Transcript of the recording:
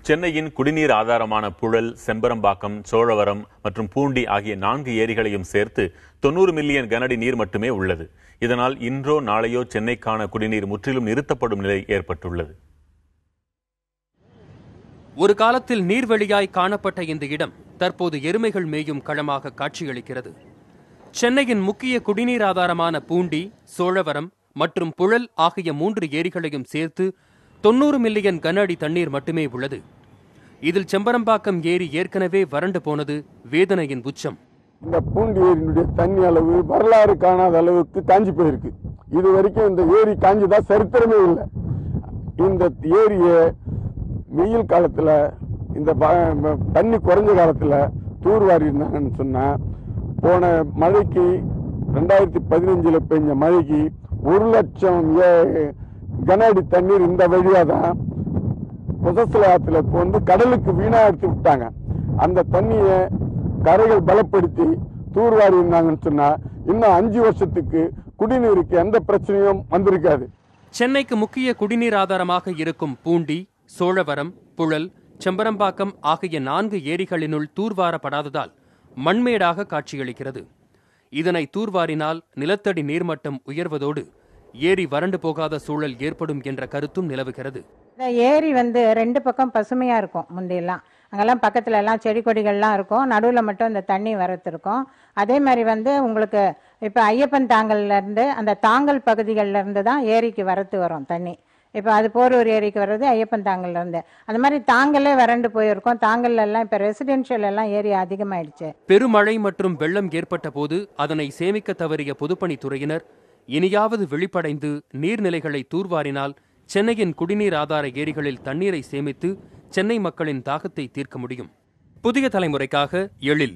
சென்னையின் குடிநீர் ஆதாரமான புழல், செம்பரம்பாக்கம், சோழவரம் மற்றும் பூண்டி ஆகிய 4 ஏரிகளையும் சேர்த்து 90 மில்லியன் கனஅடி நீர் மட்டுமே உள்ளது. இதனால் இன்றோ நாளையோ சென்னைக்கான குடிநீர் முற்றிலும் நிறுத்தப்படும் நிலை ஏற்பட்டுள்ளது. ஒரு காலத்தில் நீர்வெளியாய் காணப்பட்ட இந்த இடம் தற்போது எருமைகள் மேயும் களமாக காட்சியளிக்கிறது. சென்னையின் முக்கிய குடிநீர் ஆதாரமான பூண்டி, சோழவரம் மற்றும் புழல் ஆகிய 3 ஏரிகளையும் சேர்த்து 90 மில்லியன் கன அடி தண்ணீர் மட்டுமே உள்ளது. இதில் செம்பரம்பாக்கம் ஏரி ஏற்கனவே வறண்டு போனது வேதனையின் உச்சம். இந்த பூண்டி ஏரியினுடைய தண்ணி அளவு வரலாறு காணாத அளவுக்கு காஞ்சி போயிருக்கு. இது வரைக்கும் இந்த ஏரி காஞ்சிதான் சரித்திரமே இல்லை. இந்த ஏரியை வெயில் காலத்துல இந்த தண்ணி குறைஞ்ச காலத்துல தூர்வாரி இருந்தாங்கன்னு சொன்னா, போன மழைக்கு 2015 பெஞ்ச மழைக்கு 1 லட்சம் கன அடி தண்ணீர் இந்த வழியா தான் புசஸ்லாத்துல வந்து கடலுக்கு வீணா எடுத்து விட்டாங்க. அந்த தண்ணியை கரைகள் பலப்படுத்தி தூர்வாரி இருந்தாங்கன்னு சொன்னா இன்னும் 5 வருஷத்துக்கு குடிநீருக்கு எந்த பிரச்சனையும் வந்திருக்காது. சென்னைக்கு முக்கிய குடிநீர் ஆதாரமாக இருக்கும் பூண்டி, சோழவரம், புழல், செம்பரம்பாக்கம் ஆகிய 4 ஏரிகளினுள் தூர்வாரப்படாததால் மண்மேடாக காட்சியளிக்கிறது. இதனை தூர்வாரினால் நிலத்தடி நீர்மட்டம் உயர்வதோடு ஏரி வறண்டு போகாத சூழல் ஏற்படும் என்ற கருத்தும் நிலவுகிறது. இந்த ஏரி 2 பக்கம் பசுமையா இருக்கும். முந்தையெல்லாம் அங்கெல்லாம் பக்கத்துல எல்லாம் செடி கொடிகள்லாம் இருக்கும். நடுவில் மட்டும் இந்த தண்ணி வரத்து இருக்கும். அதே மாதிரி உங்களுக்கு இப்போ ஐயப்பன் தாங்கல்ல இருந்து அந்த தாங்கல் பகுதிகளில் இருந்து தான் ஏரிக்கு வரத்து வரும் தண்ணி. இப்போ அது போரூர் ஏரிக்கு வர்றது ஐயப்பன் தாங்கல்ல இருந்து. அந்த மாதிரி தாங்கலே வறண்டு போயிருக்கும். தாங்கல்ல எல்லாம் இப்போ ரெசிடென்ஷியல் எல்லாம் ஏரி அதிகமாயிடுச்சு. பெருமழை மற்றும் வெள்ளம் ஏற்பட்ட போது அதனை சேமிக்க தவறிய பொதுப்பணித்துறையினர் இனியாவது விழிப்படைந்து நீர்நிலைகளை தூர்வாரினால் சென்னையின் குடிநீர் ஆதார ஏரிகளில் தண்ணீரை சேமித்து சென்னை மக்களின் தாகத்தை தீர்க்க முடியும். புதிய தலைமுறைக்காக எழில்.